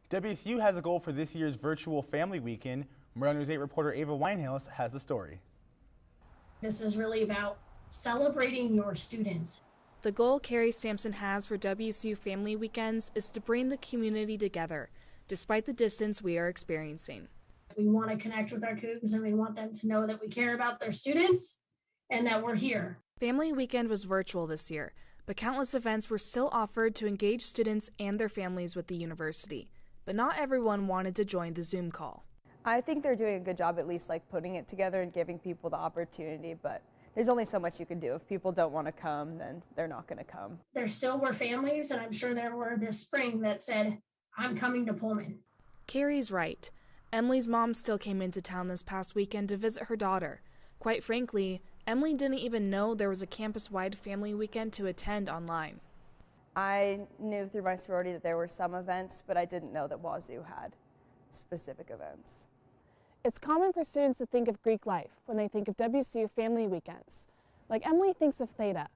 WSU has a goal for this year's virtual family weekend. Murrow News 8 reporter Ava Wainhouse has the story. This is really about celebrating your students. The goal Carrie Sampson has for WSU Family Weekends is to bring the community together, despite the distance we are experiencing. We want to connect with our Cougs and we want them to know that we care about their students and that we're here. Family Weekend was virtual this year, but countless events were still offered to engage students and their families with the university. But not everyone wanted to join the Zoom call. I think they're doing a good job at least putting it together and giving people the opportunity, but there's only so much you can do. If people don't want to come, then they're not going to come. There still were families, and I'm sure there were this spring, that said, I'm coming to Pullman. Carrie's right. Emily's mom still came into town this past weekend to visit her daughter. Quite frankly, Emily didn't even know there was a campus-wide family weekend to attend online. I knew through my sorority that there were some events, but I didn't know that Wazoo had specific events. It's common for students to think of Greek life when they think of WSU family weekends. Like Emily thinks of Theta.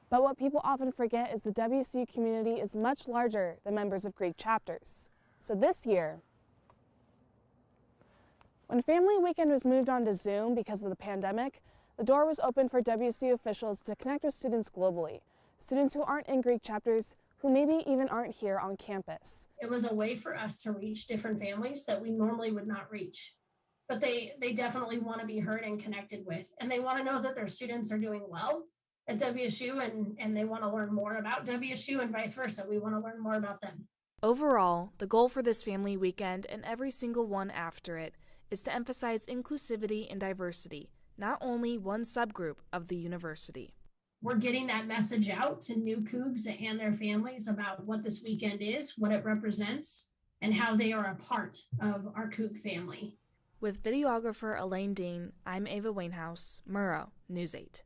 But what people often forget is the WSU community is much larger than members of Greek chapters. So this year, when Family Weekend was moved on to Zoom because of the pandemic, the door was open for WSU officials to connect with students globally, students who aren't in Greek chapters, who maybe even aren't here on campus. It was a way for us to reach different families that we normally would not reach. But they definitely want to be heard and connected with, and they want to know that their students are doing well at WSU, and they want to learn more about WSU and vice versa. We want to learn more about them. Overall, the goal for this family weekend and every single one after it is to emphasize inclusivity and diversity, not only one subgroup of the university. We're getting that message out to new Cougs and their families about what this weekend is, what it represents, and how they are a part of our Coug family. With videographer Elain Ding, I'm Ava Wainhouse, Murrow, News 8.